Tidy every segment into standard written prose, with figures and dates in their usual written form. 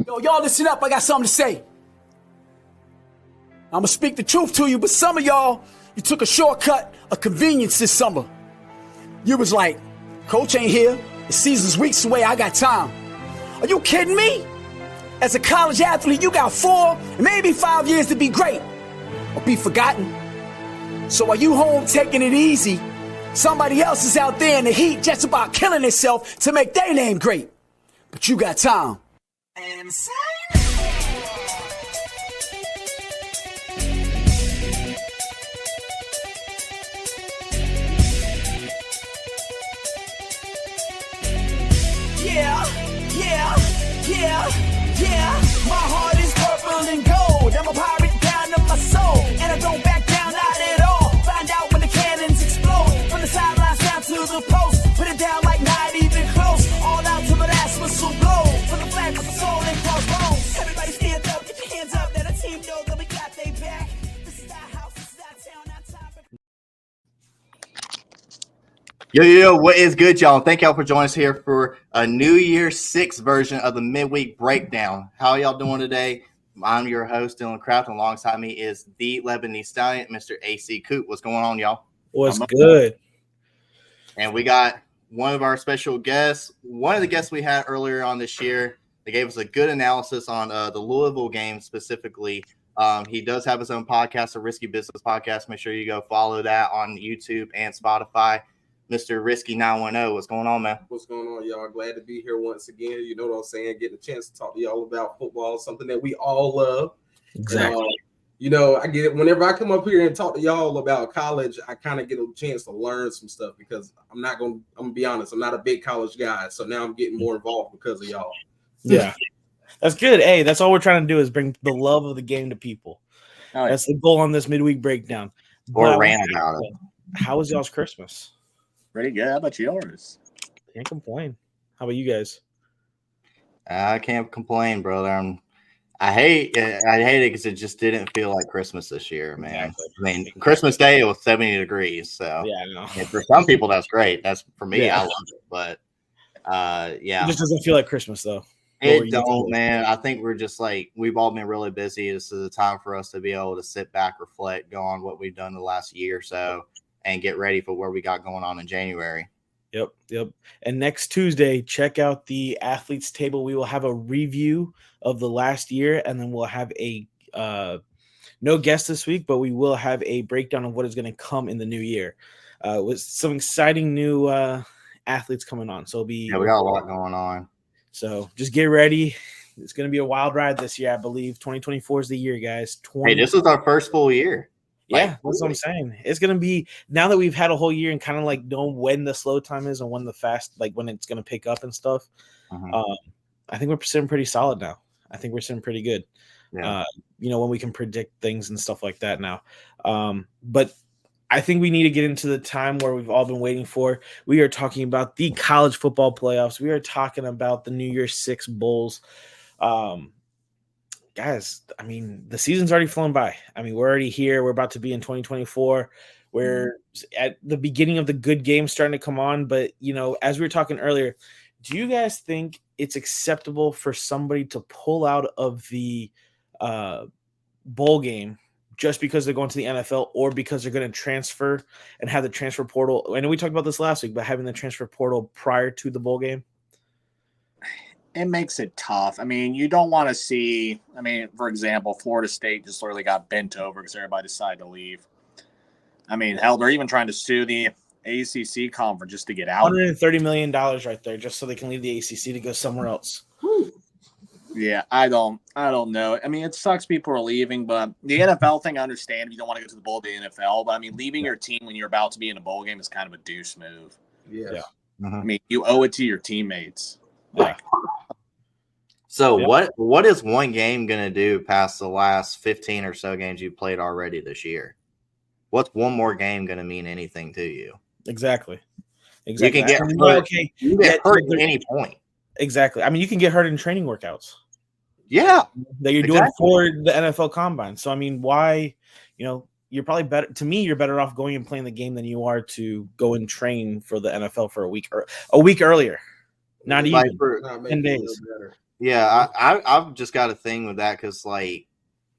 Yo, y'all listen up. I got something to say. I'm going to speak the truth to you, but some of y'all, you took a shortcut, a convenience this summer. You was like, coach ain't here. The season's weeks away. I got time. Are you kidding me? As a college athlete, you got 4, maybe 5 years to be great or be forgotten. So while you home taking it easy, somebody else is out there in the heat just about killing themselves to make their name great. But you got time. Insane. Yeah. My heart is purple and gold. I'm a pirate down to my soul, and I don't back down, not at all. Find out when the cannons explode. From the sidelines down to the post. Put it down like not even close. All out to the last whistle blow. From the flag with the soul and crossbones. Everybody stand up, get your hands up. Let a team know that we got they back. This is our house, this is our town, our time. Yo, what is good, y'all? Thank y'all for joining us here for a New Year's 6 version of the Midweek Breakdown. How are y'all doing today? I'm your host, Dylan Kraft, and alongside me is the Lebanese Stallion, Mr. AC Coop. What's going on, y'all? What's good? And we got one of our special guests, one of the guests we had earlier on this year. They gave us a good analysis on the Louisville game specifically. He does have his own podcast, a Risky Business Podcast. Make sure you go follow that on YouTube and Spotify. Mr. Risky 910, what's going on, man? What's going on, y'all? Glad to be here once again. You know what I'm saying? Getting a chance to talk to y'all about football, something that we all love. Exactly. And, I get it. Whenever I come up here and talk to y'all about college, I kind of get a chance to learn some stuff because I'm going to be honest, I'm not a big college guy. So now I'm getting more involved because of y'all. Yeah. That's good. Hey, that's all we're trying to do is bring the love of the game to people. Right. That's the goal on this midweek breakdown. Or rant about it. How was y'all's Christmas? Pretty good. How about yours? Can't complain. How about you guys? I can't complain, brother. I hate it because it just didn't feel like Christmas this year, man. Exactly. I mean, Christmas Day it was 70 degrees, so yeah, I know. And for some people that's great. That's for me, yeah. I love it, but yeah, it just doesn't feel like Christmas though. It don't, man. I think we're just like we've all been really busy. This is a time for us to be able to sit back, reflect, go on what we've done the last year or so. And get ready for what we got going on in January. Yep. And next Tuesday, check out the Athletes Table. We will have a review of the last year, and then we'll have a no guest this week, but we will have a breakdown of what is going to come in the new year with some exciting new athletes coming on. So we got a lot going on. So just get ready. It's going to be a wild ride this year, I believe. 2024 is the year, guys. Hey, this is our first full year. Yeah, that's what I'm saying. It's going to be now that we've had a whole year and kind of like know when the slow time is and when the fast, like when it's going to pick up and stuff. I think we're sitting pretty solid now. I think we're sitting pretty good. Yeah. When we can predict things and stuff like that now. But I think we need to get into the time where we've all been waiting for. We are talking about the college football playoffs. We are talking about the New Year's 6 bowls. Guys, I mean, the season's already flown by. I mean, we're already here. We're about to be in 2024. We're at the beginning of the good games starting to come on. But, as we were talking earlier, do you guys think it's acceptable for somebody to pull out of the bowl game just because they're going to the NFL or because they're going to transfer and have the transfer portal? I know we talked about this last week, but having the transfer portal prior to the bowl game? It makes it tough. I mean, you don't want to see, for example, Florida State just literally got bent over because everybody decided to leave. I mean, hell, they're even trying to sue the ACC conference just to get out. $130 million right there just so they can leave the ACC to go somewhere else. Yeah, I don't know. I mean, it sucks people are leaving, but the NFL thing, I understand if you don't want to go to the bowl of the NFL. But, leaving your team when you're about to be in a bowl game is kind of a douche move. Yeah. You owe it to your teammates. So what is one game going to do past the last 15 or so games you played already this year? What's one more game going to mean anything to you? Exactly. You can get hurt. You get hurt at any point. Exactly. I mean, you can get hurt in training workouts. Yeah. That you're doing for the NFL Combine. So, why, you're probably better. To me, you're better off going and playing the game than you are to go and train for the NFL for a week earlier. Not even 10 days. Yeah, I've just got a thing with that because like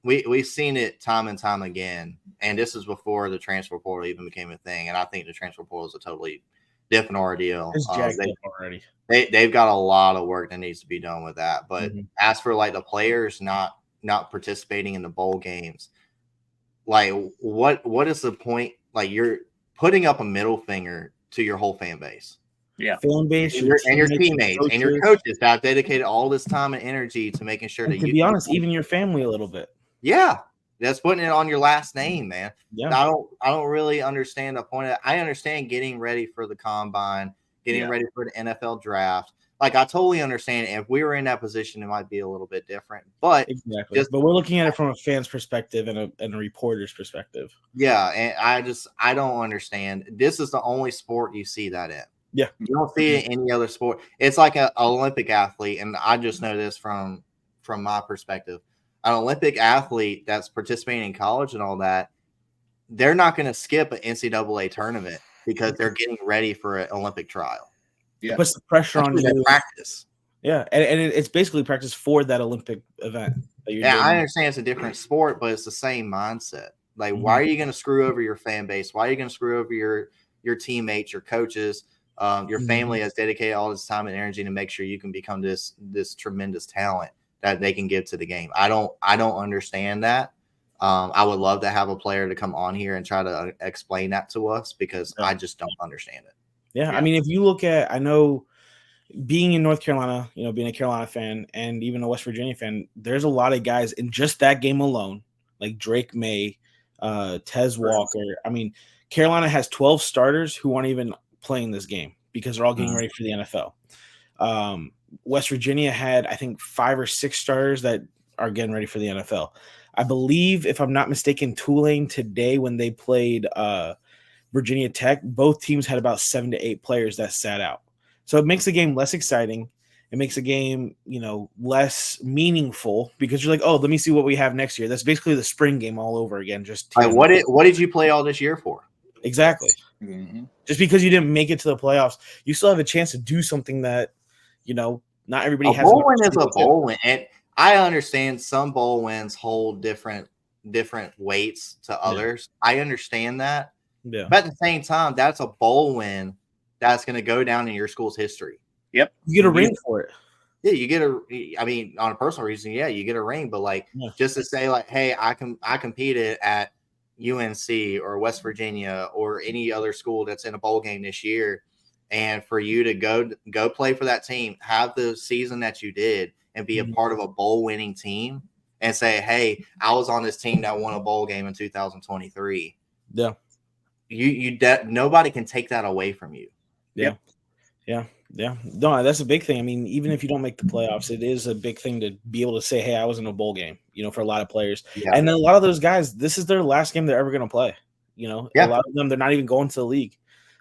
we've seen it time and time again, and this is before the transfer portal even became a thing. And I think the transfer portal is a totally different ordeal. It's jacked up already. They've got a lot of work that needs to be done with that. But as for like the players not participating in the bowl games, like what is the point? Like you're putting up a middle finger to your whole fan base. Yeah, fan base, and your teammates and your coaches that have dedicated all this time and energy to making sure that to be honest, even your family a little bit. Yeah, that's putting it on your last name, man. Yeah, I don't really understand the point of it. I understand getting ready for the combine, getting ready for the NFL draft. Like I totally understand. If we were in that position, it might be a little bit different. But exactly. But we're looking at it from a fan's perspective and a reporter's perspective. Yeah, and I don't understand. This is the only sport you see that in. Yeah, you don't see it in any other sport. It's like an Olympic athlete, and I just know this from my perspective. An Olympic athlete that's participating in college and all that, they're not going to skip an NCAA tournament because they're getting ready for an Olympic trial. Yeah, it puts the pressure on you. Practice. Yeah, and it's basically practice for that Olympic event. I understand it's a different sport, but it's the same mindset. Like, why are you going to screw over your fan base? Why are you going to screw over your teammates, your coaches? Your family has dedicated all this time and energy to make sure you can become this tremendous talent that they can give to the game. I don't understand that. I would love to have a player to come on here and try to explain that to us because I just don't understand it. Yeah, I mean, if you look at, I know being in North Carolina, being a Carolina fan and even a West Virginia fan, there's a lot of guys in just that game alone, like Drake May, Tez Walker. I mean, Carolina has 12 starters who aren't even playing this game because they're all getting ready for the NFL. West Virginia had, I think, 5 or 6 starters that are getting ready for the NFL. I believe, if I'm not mistaken, Tulane today when they played Virginia Tech, both teams had about 7 to 8 players that sat out. So it makes the game less exciting. It makes the game, less meaningful because you're like, oh, let me see what we have next year. That's basically the spring game all over again. Just what did you play all this year for? Exactly. Mm-hmm. Just because you didn't make it to the playoffs, you still have a chance to do something that, not everybody has. A bowl win is a bowl win. And I understand some bowl wins hold different weights to others. I understand that. Yeah. But at the same time, that's a bowl win that's going to go down in your school's history. Yep. You get a ring for it. Yeah, you get I mean, on a personal reason, yeah, you get a ring. But just to say hey, I competed at UNC or West Virginia or any other school that's in a bowl game this year, and for you to go play for that team, have the season that you did, and be a part of a bowl winning team, and say, hey, I was on this team that won a bowl game in 2023. Yeah, nobody can take that away from you. Yeah. No, that's a big thing. I mean, even if you don't make the playoffs, it is a big thing to be able to say, hey, I was in a bowl game, for a lot of players. Yeah. And then a lot of those guys, this is their last game they're ever going to play. A lot of them, they're not even going to the league.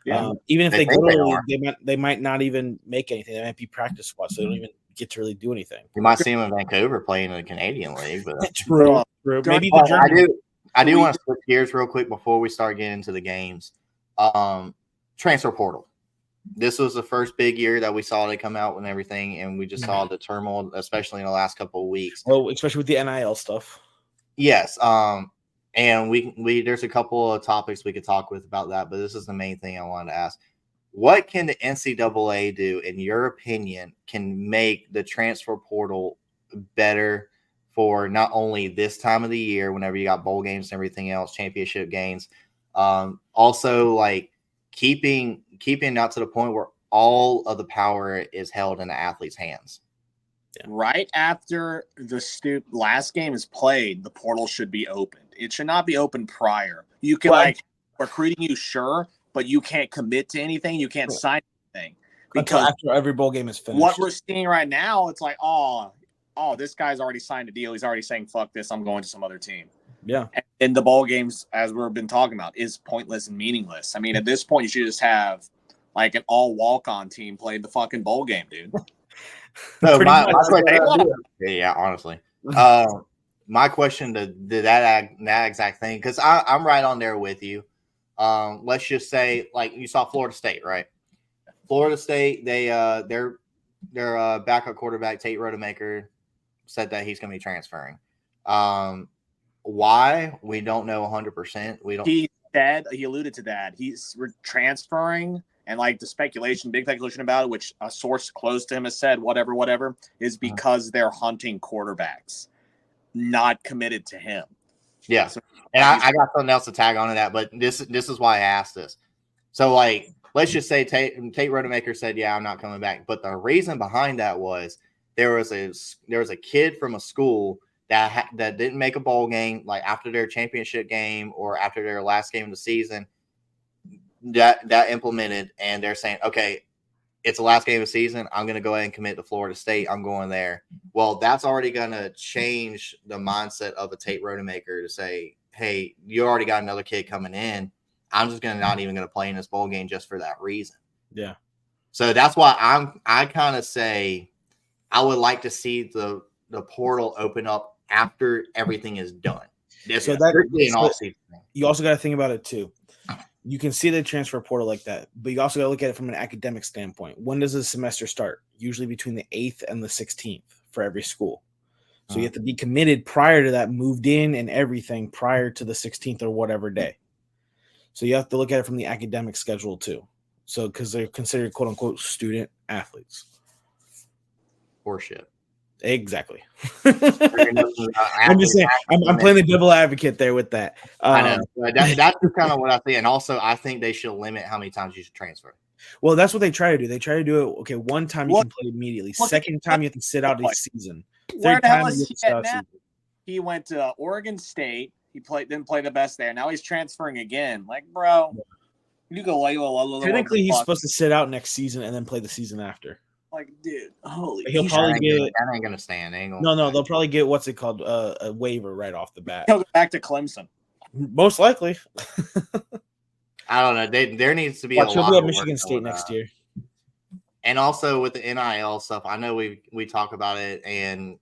Yeah. Even if they go to the league, they might not even make anything. They might be practice squads, so they don't even get to really do anything. You might see them in Vancouver playing in the Canadian League. But True. Maybe I do want to switch gears real quick before we start getting into the games. Transfer portal. This was the first big year that we saw it come out and everything, and we just saw the turmoil, especially in the last couple of weeks. Oh, especially with the NIL stuff. Yes. And we there's a couple of topics we could talk about that, but this is the main thing I wanted to ask. What can the NCAA do, in your opinion, can make the transfer portal better for not only this time of the year, whenever you got bowl games and everything else, championship games, also keeping not to the point where all of the power is held in the athlete's hands. Yeah. Right after the last game is played, the portal should be opened. It should not be open prior. You can recruiting you, sure, but you can't commit to anything. You can't sign anything because after every bowl game is finished. What we're seeing right now, it's like, oh, this guy's already signed a deal. He's already saying, fuck this, I'm going to some other team. Yeah. And the bowl games, as we've been talking about, is pointless and meaningless. I mean, at this point, you should just have an all walk-on team play the fucking bowl game, dude. So yeah, honestly. My question to that exact thing, because I'm right on there with you. Let's just say, you saw Florida State, right? Florida State, they're backup quarterback Tate Rodemaker said that he's going to be transferring. Why? We don't know 100%. We don't. He alluded to that. He's transferring, and like the speculation, big speculation about it, which a source close to him has said, whatever, is because they're hunting quarterbacks, not committed to him. Yeah. So, and I got something else to tag on to that, but this is why I asked this. So, like, let's just say Tate Rodemaker said, yeah, I'm not coming back. But the reason behind that was there was a kid from a school that didn't make a bowl game, like after their championship game or after their last game of the season, that implemented, and they're saying, okay, it's the last game of the season. I'm going to go ahead and commit to Florida State. I'm going there. Well, that's already going to change the mindset of a Tate Rodemaker to say, hey, you already got another kid coming in. I'm just not even going to play in this bowl game just for that reason. Yeah. So that's why I kind of say I would like to see the portal open up after everything is done. You also got to think about it too. You can see the transfer portal like that, but you also got to look at it from an academic standpoint. When does the semester start? Usually between the 8th and the 16th for every school. So you have to be committed prior to that, moved in and everything prior to the 16th or whatever day. So you have to look at it from the academic schedule too. So because they're considered quote unquote student athletes. Horseshit. Exactly. I'm just saying, I'm playing the devil advocate there with that. I know. That's just kind of what I think. And also, I think they should limit how many times you should transfer. Well, that's what they try to do. They try to do it. Okay, one time you can play immediately. Second time you have to sit out a season. Third time you have to sit out a season. He went to Oregon State. He didn't play the best there. Now he's transferring again. Like, bro, you go. Technically, he's supposed to sit out next season and then play the season after. Like, dude, holy! He'll probably get. That ain't gonna stand. No, they'll probably get what's it called, a waiver right off the bat. He'll go back to Clemson. Most likely. I don't know. There needs to be He'll be at Michigan State next year. And also with the NIL stuff, I know we talk about it, and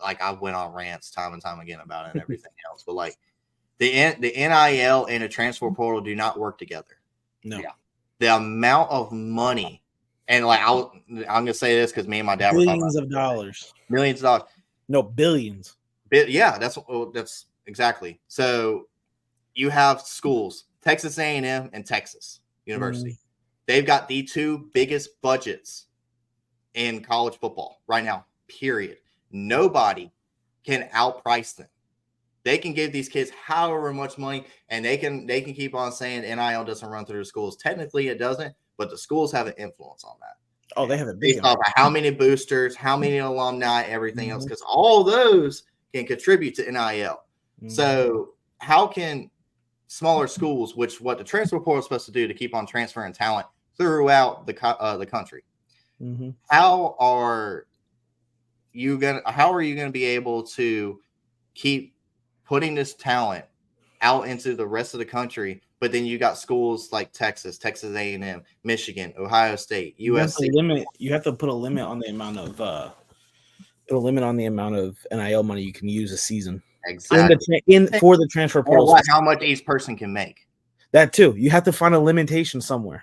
I went on rants time and time again about it and everything else. But like the NIL and the transfer portal do not work together. No. Yeah. The amount of money. And like I'm gonna say this because me and my dad were talking about millions of dollars. Millions of dollars. No, billions. Yeah, that's exactly. So you have schools, Texas A&M and Texas University. They've got the two biggest budgets in college football right now. Period. Nobody can outprice them. They can give these kids however much money, and they can keep on saying NIL doesn't run through the schools. Technically, it doesn't. But the schools have an influence on that. Oh, they have a big influence. How many boosters, how many alumni, everything else, because all those can contribute to NIL. So how can smaller schools, which what the transfer portal is supposed to do to keep on transferring talent throughout the country, how are you gonna be able to keep putting this talent out into the rest of the country? But then you got schools like Texas A&M, Michigan, Ohio State, USC. You have to put a limit on the amount of NIL money you can use a season. Exactly. For the transfer portal. How much each person can make. That too. You have to find a limitation somewhere.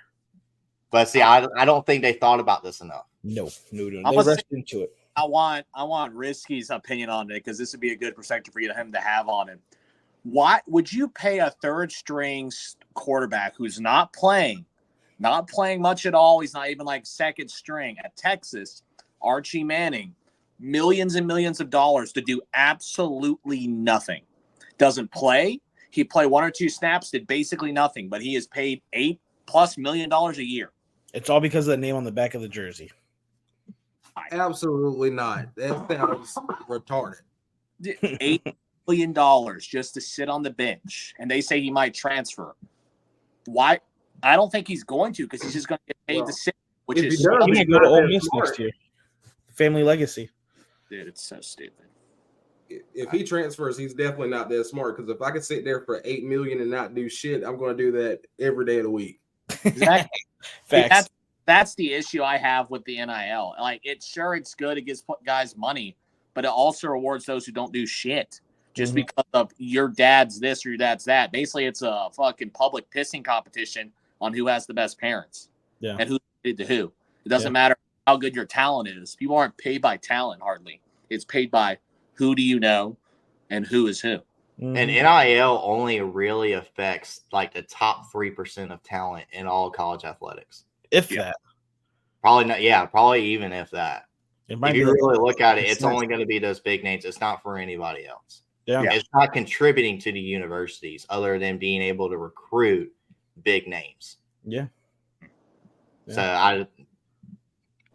But see, I don't think they thought about this enough. No. They rushed into it. I want Risky's opinion on it because this would be a good perspective for him to have on it. Why would you pay a third string quarterback who's not playing much at all? He's not even like second string at Texas, Archie Manning, millions and millions of dollars to do absolutely nothing. Doesn't play. He played 1 or 2 snaps, did basically nothing, but he is paid $8+ million a year. It's all because of the name on the back of the jersey. Absolutely not. That sounds retarded. $8 million just to sit on the bench, and they say he might transfer. Why? I don't think he's going to, because he's just going to get paid to sit. Which is he might go to Ole Miss next year. Family legacy. Dude, it's so stupid. If he transfers, he's definitely not that smart. Because if I could sit there for $8 million and not do shit, I'm going to do that every day of the week. Exactly. Facts. That's the issue I have with the NIL. Like, it's good. It gives guys money, but it also rewards those who don't do shit. Just because of your dad's this or your dad's that. Basically, it's a fucking public pissing competition on who has the best parents. Yeah. And who's related to who. It doesn't matter how good your talent is. People aren't paid by talent hardly. It's paid by who do you know and who is who. And NIL only really affects like the top 3% of talent in all college athletics. If that. Probably not. Yeah, probably even if that. If you really look at it, it's 10%. only going to be those big names. It's not for anybody else. Yeah. It's not contributing to the universities other than being able to recruit big names. Yeah. So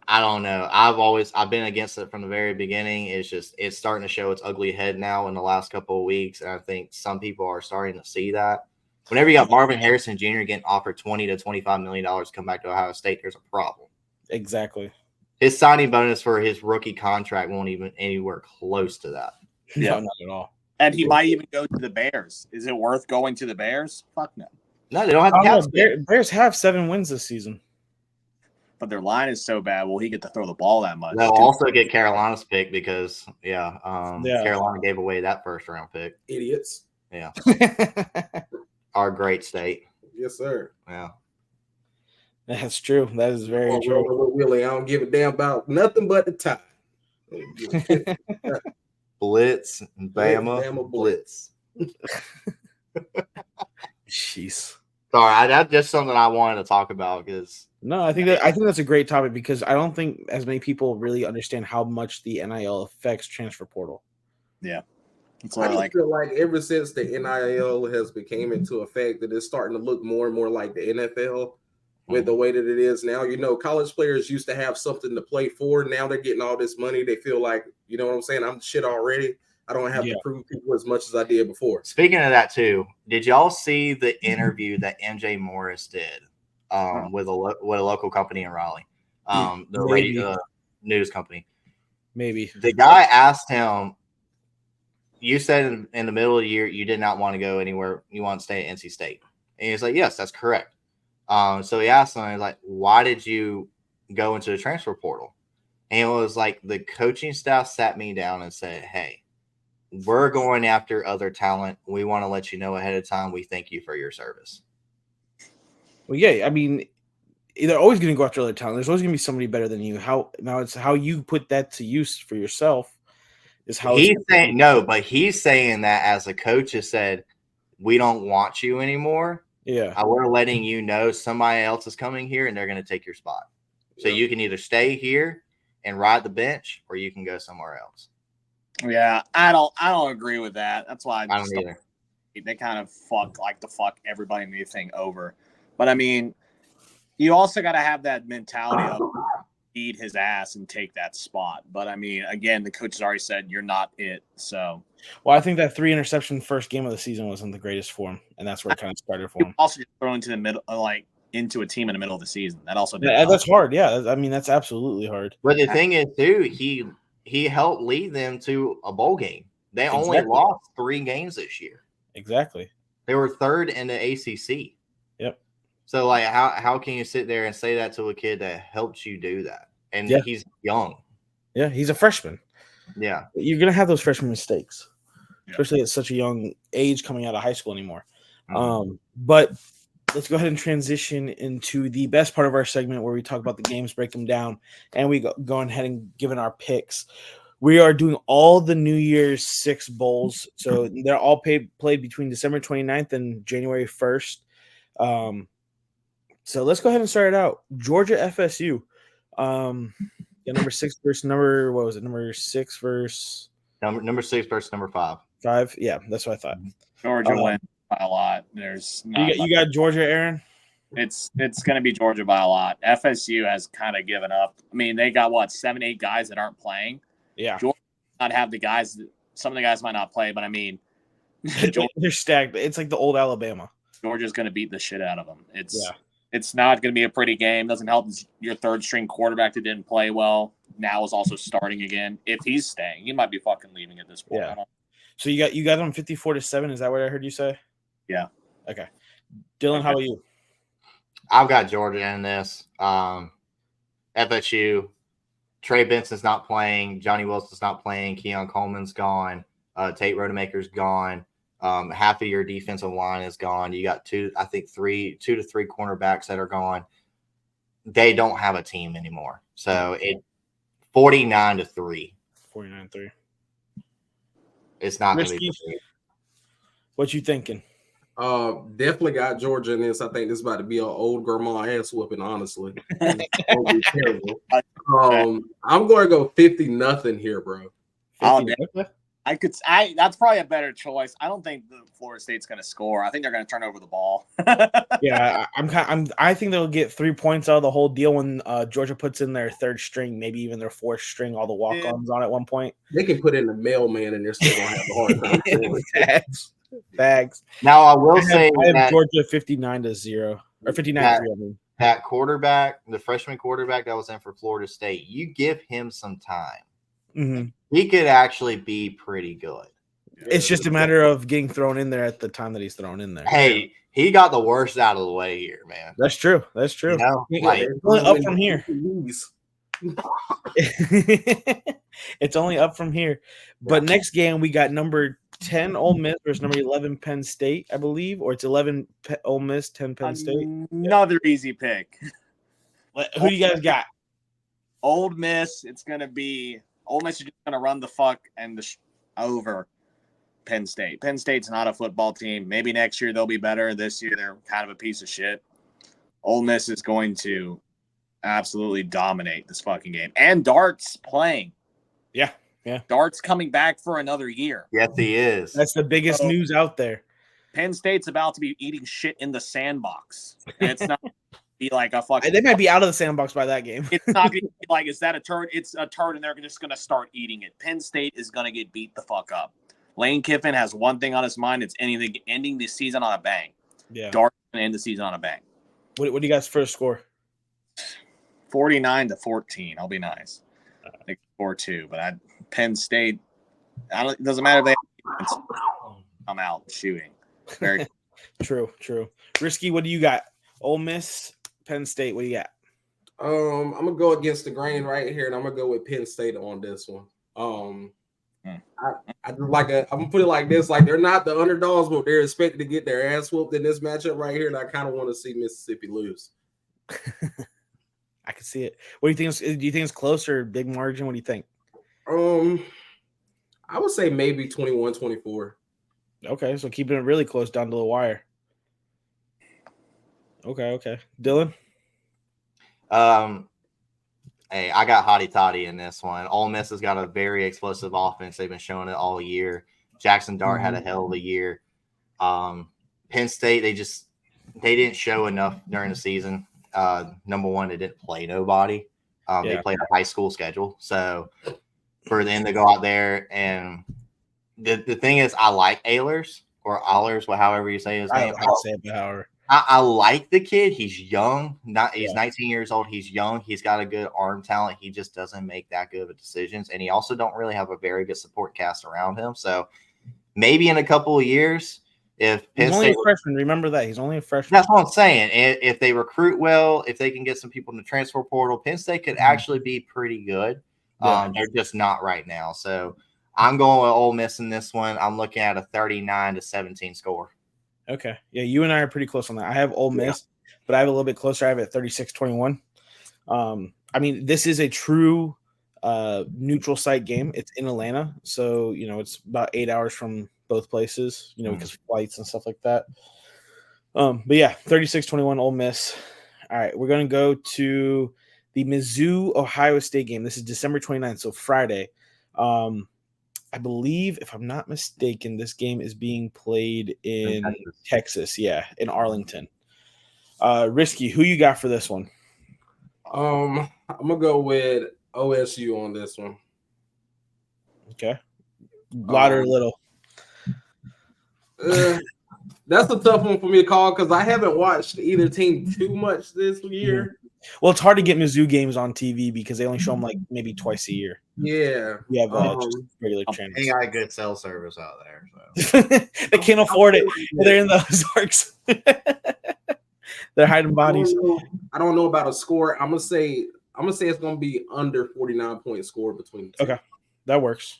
I don't know. I've been against it from the very beginning. It's starting to show its ugly head now in the last couple of weeks. And I think some people are starting to see that. Whenever you got Marvin Harrison Jr. getting offered $20 to $25 million to come back to Ohio State, there's a problem. Exactly. His signing bonus for his rookie contract won't even anywhere close to that. No, not at all. And he might even go to the Bears. Is it worth going to the Bears? Fuck no. No, they don't have the cap space. Bears have 7 wins this season. But their line is so bad. Will he get to throw the ball that much? They'll also get Carolina's pick because, Carolina gave away that first-round pick. Idiots. Yeah. Our great state. Yes, sir. Yeah. That's true. That is very true. Really, I don't give a damn about nothing but the tie. Blitz, Bama Blitz. Jeez. Sorry, that's just something I wanted to talk about because I think that's a great topic because I don't think as many people really understand how much the NIL affects transfer portal. Yeah. I feel like ever since the NIL has become into effect that it's starting to look more and more like the NFL with the way that it is now. You know, college players used to have something to play for. Now they're getting all this money. They feel like, you know what I'm saying? I'm shit already. I don't have to prove people as much as I did before. Speaking of that too, did y'all see the interview that MJ Morris did with a local company in Raleigh, the radio news company? Maybe the guy asked him, "You said in the middle of the year you did not want to go anywhere. You want to stay at NC State," and he's like, "Yes, that's correct." So he asked him, like, "Why did you go into the transfer portal?" And it was like the coaching staff sat me down and said, "Hey, we're going after other talent. We want to let you know ahead of time. We thank you for your service." Well, yeah, I mean, they're always going to go after other talent. There's always going to be somebody better than you. It's how you put that to use for yourself is how he's saying no, but he's saying that as a coach has said, we don't want you anymore. Yeah, we're letting you know somebody else is coming here and they're going to take your spot. So you can either stay here and ride the bench, or you can go somewhere else. Yeah, I don't agree with that. That's why I don't either. They kind of fuck everybody and anything over. But I mean, you also got to have that mentality of beat his ass and take that spot. But I mean, again, the coach has already said you're not it. So, well, I think that 3-interception first game of the season wasn't the greatest for him, and that's where it kind of started for him. Also, just throw into the middle, into a team in the middle of the season. That also did that's hard. Yeah, I mean, that's absolutely hard. But the thing is, too, he helped lead them to a bowl game. They only lost 3 games this year. Exactly. They were 3rd in the ACC. Yep. So, like, how can you sit there and say that to a kid that helped you do that? And he's young. Yeah, he's a freshman. Yeah. You're going to have those freshman mistakes, especially at such a young age coming out of high school anymore. But let's go ahead and transition into the best part of our segment where we talk about the games, break them down, and we go ahead and give our picks. We are doing all the New Year's 6 bowls. So they're all played between December 29th and January 1st. So let's go ahead and start it out. Georgia FSU. Number 6 versus number, what was it? Number 6 versus number 6 versus number 5. 5. Yeah, that's what I thought. Georgia wins by a lot. There's you got Georgia, Aaron? It's going to be Georgia by a lot. FSU has kind of given up. I mean, they got 7-8 guys that aren't playing. Yeah. Georgia might not have the guys. Some of the guys might not play, but I mean, they're stacked. It's like the old Alabama. Georgia's going to beat the shit out of them. It's not going to be a pretty game. Doesn't help your third string quarterback that didn't play well now is also starting again. If he's staying, he might be fucking leaving at this point. Yeah. So you got them 54-7. Is that what I heard you say? Yeah. Okay. Dylan, how about you? I've got Georgia in this. FSU. Trey Benson's not playing. Johnny Wilson's not playing. Keon Coleman's gone. Tate Rodemaker's gone. Half of your defensive line is gone. You got 2 to 3 cornerbacks that are gone. they don't have a team anymore. So 49-3. 49-3. It's not going to be. What you thinking? Definitely got Georgia in this. I think this is about to be an old grandma ass whooping, honestly. Terrible. I'm going to go 50-0 here, bro. 50. That's probably a better choice. I don't think the Florida State's going to score. I think they're going to turn over the ball. Yeah, I think they'll get 3 points out of the whole deal when Georgia puts in their third string, maybe even their fourth string, all the walk-ons on at one point. They can put in the mailman and they're still going to have a hard time scoring. Facts. Now I will say I have Georgia 59-0 or 59-3. I mean. That quarterback, the freshman quarterback that was in for Florida State, you give him some time. Mm-hmm. He could actually be pretty good. It's just a matter of getting thrown in there at the time that he's thrown in there. Hey, he got the worst out of the way here, man. That's true. That's true. You know, it's only up from here. It's only up from here. But next game, we got number 10 Ole Miss versus number 11 Penn State, I believe, or it's 11 Ole Miss, 10 Penn State. Another easy pick. Who do you guys got? Ole Miss. It's going to be Ole Miss is just going to run the fuck and over Penn State. Penn State's not a football team. Maybe next year they'll be better. This year they're kind of a piece of shit. Ole Miss is going to absolutely dominate this fucking game. And Dart's playing. Yeah. Dart's coming back for another year. Yes, he is. That's the biggest news out there. Penn State's about to be eating shit in the sandbox. And it's not be like a fucking. They might be out of the sandbox by that game. It's not going to be like, is that a turd? It's a turd, and they're just going to start eating it. Penn State is going to get beat the fuck up. Lane Kiffin has one thing on his mind. It's ending the season on a bang. Yeah. Dart's going to end the season on a bang. What do you guys first score? 49-14. I'll be nice. I think 4-2, but Penn State. It doesn't matter if they come out shooting. Very True. Risky, what do you got? Ole Miss, Penn State. What do you got? I'm gonna go against the grain right here, and I'm gonna go with Penn State on this one. I'm gonna put it like this: like they're not the underdogs, but they're expected to get their ass whooped in this matchup right here, and I kind of want to see Mississippi lose. I can see it. What do you think? Do you think it's close or big margin? What do you think? I would say maybe 21-24. Okay, so keeping it really close down to the wire. Okay. Dylan? Hey, I got Hottie Toddy in this one. Ole Miss has got a very explosive offense. They've been showing it all year. Jackson Dart had a hell of a year. Penn State, they didn't show enough during the season. Number one, they didn't play nobody. They played a high school schedule. So for them to go out there and the thing is, I like Ehlers or Ehlers, however you say his name. I like the kid. He's young. He's 19 years old. He's young. He's got a good arm talent. He just doesn't make that good of decisions. And he also don't really have a very good support cast around him. So maybe in a couple of years, if Penn he's only a freshman, remember that. He's only a freshman. That's what I'm saying. If they recruit well, if they can get some people in the transfer portal, Penn State could actually be pretty good. They're just not right now. So I'm going with Ole Miss in this one. I'm looking at a 39-17 score. Okay. Yeah, you and I are pretty close on that. I have Ole Miss, but I have a little bit closer. I have it 36-21. I mean, this is a true neutral site game. It's in Atlanta. So, it's about 8 hours from both places, because of flights and stuff like that. But yeah, 36-21 Ole Miss. All right, we're going to go to the Mizzou Ohio State game. This is December 29th, so Friday. I believe, if I'm not mistaken, this game is being played in Texas. Yeah, in Arlington. Risky, who you got for this one? I'm gonna go with OSU on this one. Okay. Lot or little? That's a tough one for me to call because I haven't watched either team too much this year. Well, it's hard to get Mizzou games on TV because they only show them like maybe twice a year. Yeah. We have just regular channels. They got good cell service out there. So. They can't afford it. They're in the Ozarks. They're hiding bodies. I don't know about a score. I'm gonna say it's gonna be under 49-point score between the two. Okay. That works.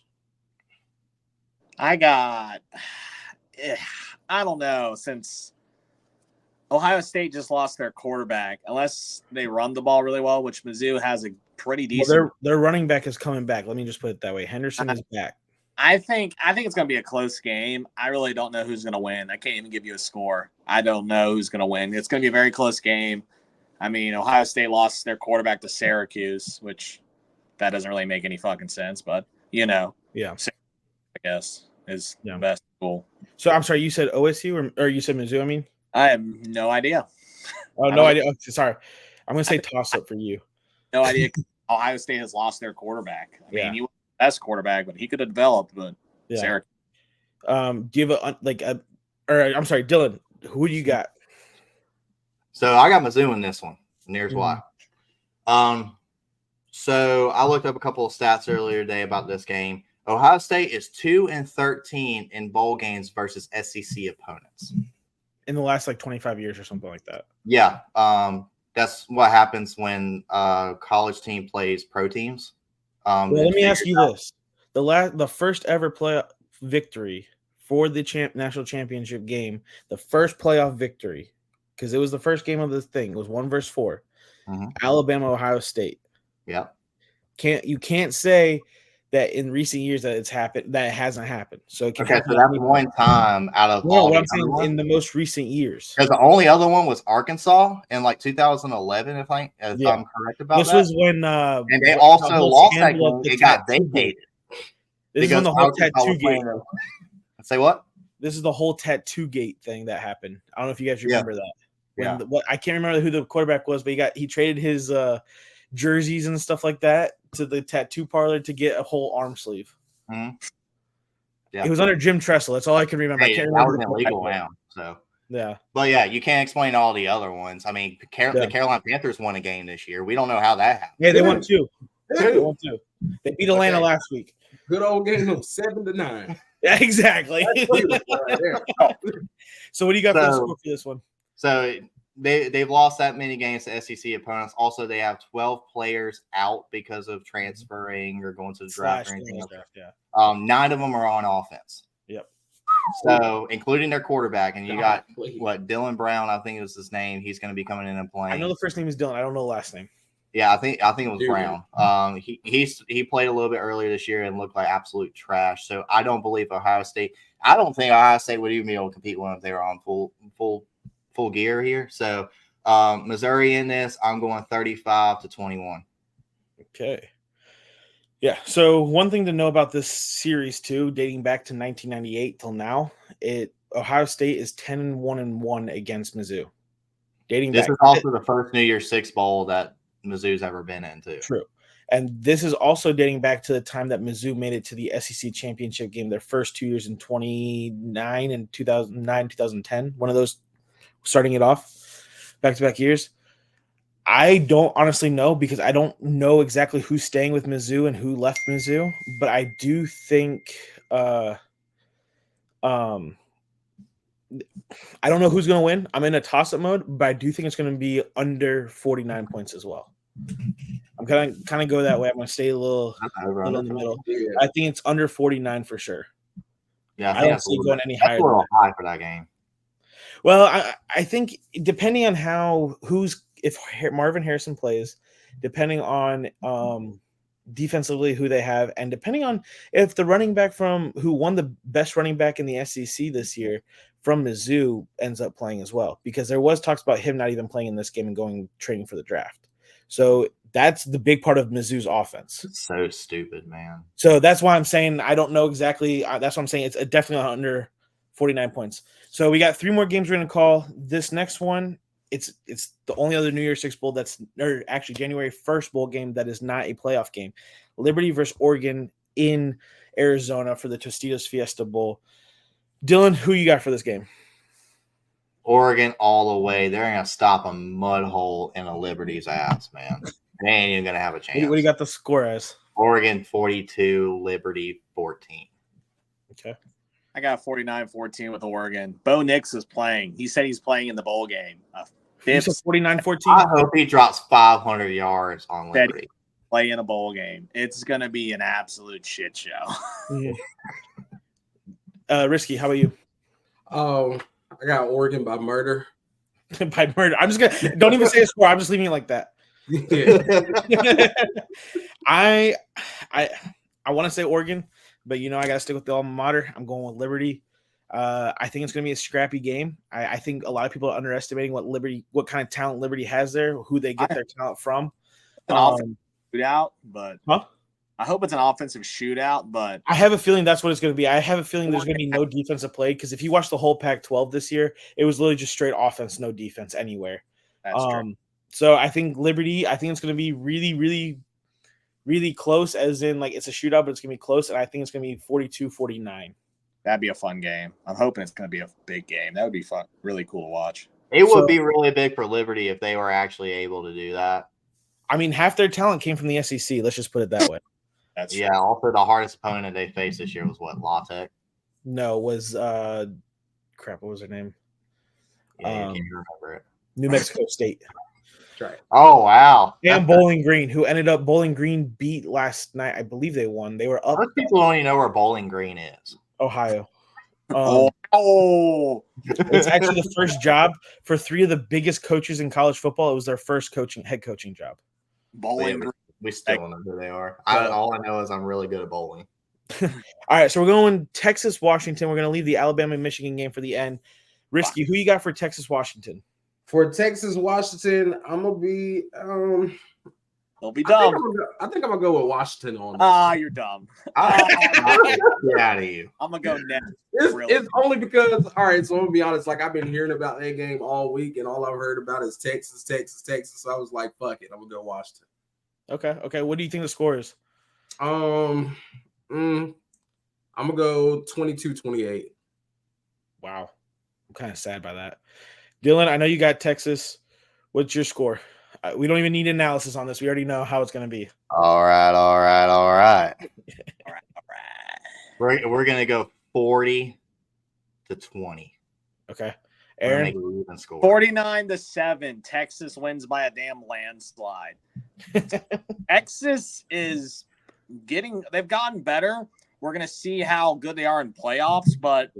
I don't know, since Ohio State just lost their quarterback. Unless they run the ball really well, which Mizzou has a pretty decent. Well, their running back is coming back. Let me just put it that way. Henderson is back. I think it's going to be a close game. I really don't know who's going to win. I can't even give you a score. I don't know who's going to win. It's going to be a very close game. I mean, Ohio State lost their quarterback to Syracuse, which that doesn't really make any fucking sense. But, yeah, I guess is the best school. So I'm sorry, you said OSU or you said Mizzou? I mean, I have no idea. Oh, no idea. Oh, sorry, I'm gonna say toss up for you. No idea. Ohio State has lost their quarterback. I mean, he was the best quarterback, but he could have developed. But Syracuse. Do you have I'm sorry, Dylan. Who do you got? So I got Mizzou in this one, and here's why. So I looked up a couple of stats earlier today about this game. Ohio State is 2-13 in bowl games versus SEC opponents in the last 25 years or something like that. Yeah, that's what happens when college team plays pro teams. Well, let me ask you this: the first ever playoff victory for the national championship game, the first playoff victory, because it was the first game of the thing. It was 1 versus 4. Alabama, Ohio State. Yeah. You can't say that in recent years that it's happened, that it hasn't happened. So it can so that's one time out of all what I'm saying in the most recent years. Because the only other one was Arkansas in 2011, if I'm correct about this that. This was when and they also lost that game. It got vacated. This is when the whole tattoo gate. Say what? This is the whole tattoo gate thing that happened. I don't know if you guys remember that. When I can't remember who the quarterback was, but he traded his jerseys and stuff like that to the tattoo parlor to get a whole arm sleeve. It was under Jim Tressel. That's all I can remember. I can't remember. That was illegal now. So yeah, but you can't explain all the other ones. I mean, the Carolina Panthers won a game this year. We don't know how that happened. Yeah, they won 2. They won 2. They beat Atlanta last week. Good old game of 7-9. Yeah, exactly. So what do you got for the score for this one? So they've lost that many games to SEC opponents. Also, they have 12 players out because of transferring or going to the draft or anything else. 9 of them are on offense. Yep. So including their quarterback, and you got Dylan Brown, I think it was his name. He's going to be coming in and playing. I know the first name is Dylan. I don't know the last name. Yeah, I think it was Brown. He played a little bit earlier this year and looked like absolute trash. So I don't believe Ohio State. I don't think Ohio State would even be able to compete with them if they were on full gear here. So Missouri in this, I'm going 35-21. Okay. Yeah. So one thing to know about this series too, dating back to 1998 till now, Ohio State is 10-1-1 against Mizzou. This is also the first New Year's Six bowl that Mizzou's ever been in too. True. And this is also dating back to the time that Mizzou made it to the SEC championship game, their first 2 years in 2009 and 2009, 2010. One of those starting it off back-to-back years. I don't honestly know because I don't know exactly who's staying with Mizzou and who left Mizzou, but I do think I don't know who's going to win. I'm in a toss-up mode, but I do think it's going to be under 49 points as well. I'm kind of go that way. I'm going to stay a little in the middle. Yeah. I think it's under 49 for sure. Yeah, I don't see going any higher. That's a little high for that game. Well, I think depending on if Marvin Harrison plays, depending on defensively who they have, and depending on if the running back who won the best running back in the SEC this year from Mizzou ends up playing as well, because there was talks about him not even playing in this game and going training for the draft. So that's the big part of Mizzou's offense. It's so stupid, man. So that's why I'm saying I don't know exactly. That's why I'm saying it's definitely under 49 points. So we got 3 more games we're going to call. This next one, it's the only other New Year's Six bowl January 1st bowl game that is not a playoff game. Liberty versus Oregon in Arizona for the Tostitos Fiesta Bowl. Dylan, who you got for this game? Oregon all the way. They're going to stop a mud hole in a Liberty's ass, man. They ain't even going to have a chance. What do you got the score as? Oregon 42, Liberty 14. Okay. I got 49-14 with Oregon. Bo Nix is playing. He said he's playing in the bowl game. 49-14? I hope he drops 500 yards on Liberty. Play in a bowl game. It's going to be an absolute shit show. Risky, how about you? I got Oregon by murder. By murder. I'm just gonna don't even say a score. I'm just leaving it like that. Yeah. I want to say Oregon, but I got to stick with the alma mater. I'm going with Liberty. I think it's going to be a scrappy game. I think a lot of people are underestimating what kind of talent Liberty has there, who they get their talent from. An offensive shootout, but huh? I hope it's an offensive shootout. But I have a feeling that's what it's going to be. I have a feeling there's going to be no defensive play because if you watch the whole Pac-12 this year, it was literally just straight offense, no defense anywhere. That's true. So I think Liberty. I think it's going to be really, really, really close. As in, like it's a shootout, but it's going to be close, and I think it's going to be 42-49. That'd be a fun game. I'm hoping it's going to be a big game. That would be fun. Really cool to watch. It would be really big for Liberty if they were actually able to do that. I mean, half their talent came from the SEC. Let's just put it that way. That's true. Also the hardest opponent they faced this year was what? La Tech? No, was crap. What was her name? Yeah, you can't remember it. New Mexico State. Right. Oh wow! And Bowling Green, who ended up Bowling Green beat last night. I believe they won. They were up. Most people don't even know where Bowling Green is. Ohio. It's actually the first job for 3 of the biggest coaches in college football. It was their first head coaching job. Bowling Green. We still don't know who they are. All I know is I'm really good at bowling. All right, so we're going Texas, Washington. We're going to leave the Alabama Michigan game for the end. Risky, who you got for Texas, Washington? For Texas, Washington, I'm gonna be. Don't be dumb. I think I'm gonna go with Washington on this. You're dumb. Get out of you. I'm gonna go next. It's only because, all right, so I'm gonna be honest, like I've been hearing about that game all week, and all I've heard about is Texas. So I was like, fuck it, I'm gonna go Washington. Okay. What do you think the score is? I'm gonna go 22-28. Wow. I'm kind of sad by that. Dylan, I know you got Texas. What's your score? We don't even need analysis on this. We already know how it's going to be. All right. We're going to go 40-20. Okay. Aaron? 49-7. Texas wins by a damn landslide. Texas is they've gotten better. We're going to see how good they are in playoffs, but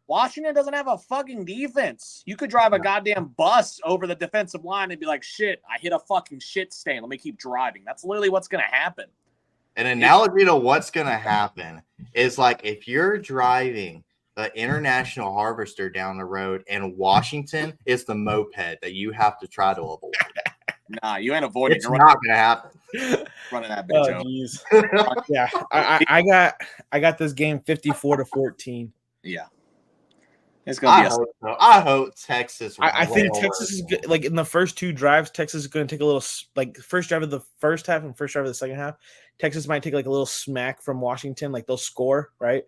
Washington doesn't have a fucking defense. You could drive a goddamn bus over the defensive line and be like, shit, I hit a fucking shit stain. Let me keep driving. That's literally what's going to happen. An analogy to what's going to happen is like if you're driving an International Harvester down the road and Washington is the moped that you have to try to avoid. Nah, you ain't avoiding. It's not going to happen. Running that bitch out. Yeah, I got this game 54-14. Yeah. It's gonna be I hope Texas. I think Texas is good. Like in the first 2 drives, Texas is going to take a little first drive of the first half and first drive of the second half. Texas might take like a little smack from Washington, like they'll score right,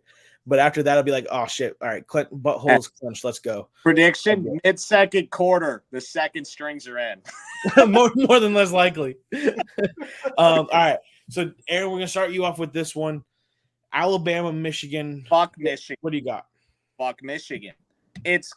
but after that, it'll be like, oh shit, all right, buttholes clenched, let's go. Prediction: mid-second quarter, the second strings are in. more than less likely. All right, so Aaron, we're gonna start you off with this one: Alabama, Michigan. Fuck Michigan. What do you got? Fuck Michigan. It's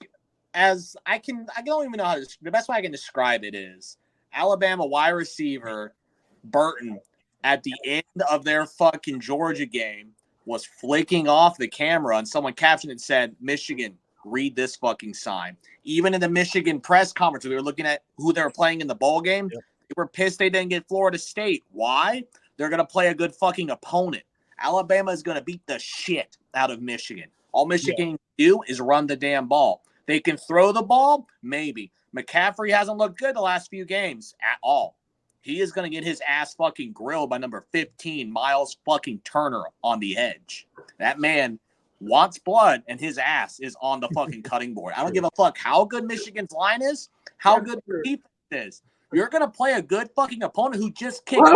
as I don't even know how to. The best way I can describe it is Alabama wide receiver Burton at the end of their fucking Georgia game was flicking off the camera, and someone captioned it and said, "Michigan, read this fucking sign." Even in the Michigan press conference, they were looking at who they were playing in the bowl game. Yep. They were pissed they didn't get Florida State. Why? They're gonna play a good fucking opponent. Alabama is gonna beat the shit out of Michigan. All Michigan can do is run the damn ball. They can throw the ball, maybe. McCaffrey hasn't looked good the last few games at all. He is going to get his ass fucking grilled by number 15, Miles fucking Turner on the edge. That man wants blood, and his ass is on the fucking cutting board. I don't give a fuck how good Michigan's line is, how good the defense is. You're going to play a good fucking opponent who just kicked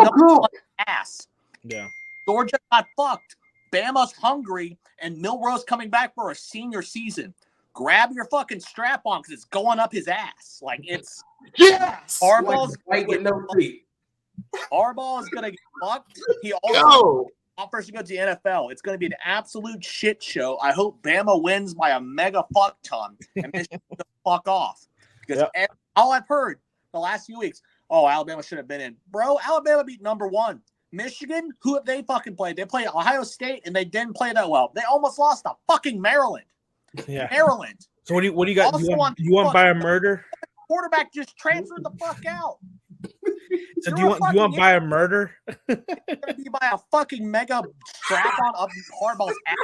ass. Yeah. Georgia got fucked. Bama's hungry, and Milroe's coming back for a senior season. Grab your fucking strap on because it's going up his ass. Like it's Harbaugh's Harbaugh is gonna get fucked. He also offers to go to the NFL. It's gonna be an absolute shit show. I hope Bama wins by a mega fuck ton and Michigan fuck off. Because all I've heard the last few weeks, Alabama should have been in. Bro, Alabama beat number 1. Michigan, who have they fucking played? They played Ohio State, and they didn't play that well. They almost lost to fucking Maryland. Yeah. Maryland. So what do you got? You want by a murder? quarterback just transferred the fuck out. So do you want to buy a murder? You buy a fucking mega strap on up Hardball's ass.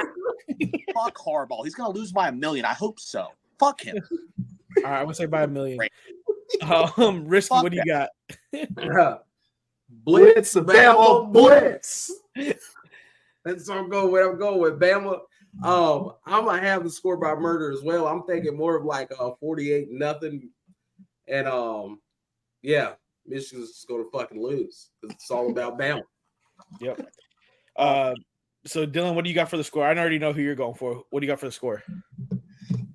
Fuck Hardball. He's gonna lose by $1 million. I hope so. Fuck him. All right, I would say buy $1 million. Right. Risky, Fuck what do you got? Blitz, Bama, blitz. That's what I'm going with Bama. I'm gonna have the score by murder as well. I'm thinking more of like 48-0, and yeah, Michigan's just gonna fucking lose. It's all about Bama. Yep. So Dylan, what do you got for the score? I already know who you're going for. What do you got for the score?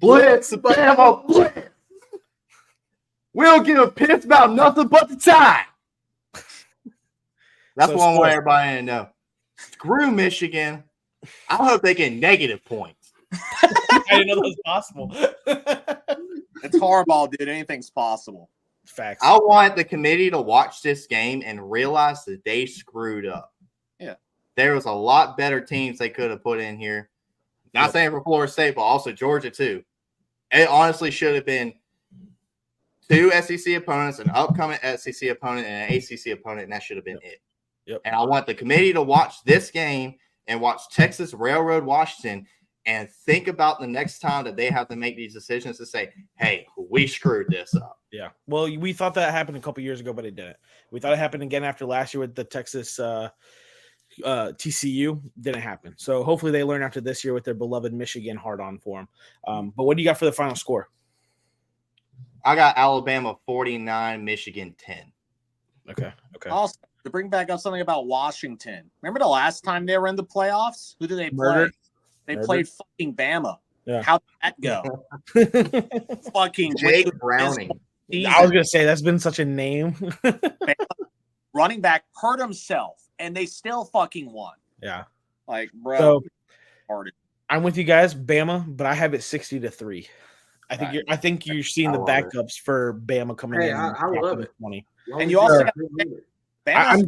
Blitz, Bama, blitz. We don't give a piss about nothing but the time. That's what I want everybody to know. Screw Michigan. I hope they get negative points. I didn't know that was possible. It's Hardball, dude. Anything's possible. Facts. I want the committee to watch this game and realize that they screwed up. Yeah. There was a lot better teams they could have put in here. Not saying for Florida State, but also Georgia too. It honestly should have been 2 SEC opponents, an upcoming SEC opponent, and an ACC opponent, and that should have been it. Yep. And I want the committee to watch this game and watch Texas Railroad Washington and think about the next time that they have to make these decisions to say, hey, we screwed this up. Yeah. Well, we thought that happened a couple years ago, but it didn't. We thought it happened again after last year with the Texas TCU. Didn't happen. So hopefully they learn after this year with their beloved Michigan hard on for them. But what do you got for the final score? I got Alabama 49, Michigan 10. Okay. Also, to bring back up something about Washington. Remember the last time they were in the playoffs? Who did they play? Murder. They played fucking Bama. Yeah. How'd that go? Fucking Jake Browning. I was going to say, that's been such a name. Running back hurt himself, and they still fucking won. Yeah. Like, bro. So, hard. I'm with you guys, Bama, but I have it 60-3. I think you're seeing the backups for Bama coming in. I love it. 20. And you also got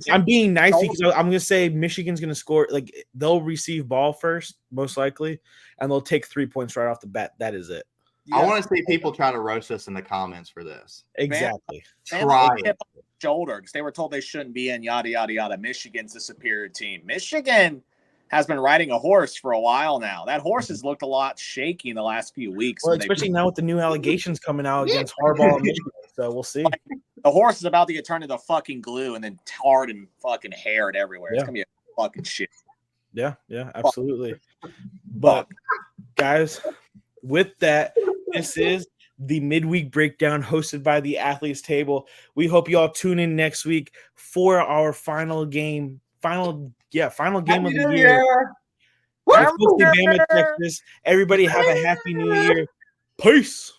I'm being nice because I'm going to say Michigan's going to score. Like, they'll receive ball first, most likely, and they'll take 3 points right off the bat. That is it. I want to see people try to roast us in the comments for this. Exactly. Try it. Shoulder because they were told they shouldn't be in yada yada yada. Michigan's the superior team. Michigan has been riding a horse for a while now. That horse has looked a lot shaky in the last few weeks. Well, especially now with the new allegations coming out against Harbaugh and Michigan. So we'll see. The horse is about to get turned into fucking glue and then tarred and fucking haired everywhere. Yeah. It's gonna be a fucking shit. Yeah, absolutely. But guys, with that, this is the midweek breakdown hosted by the Athletes Table. We hope you all tune in next week for our final game of the year. Bama, Texas. Everybody have a happy new year. Peace.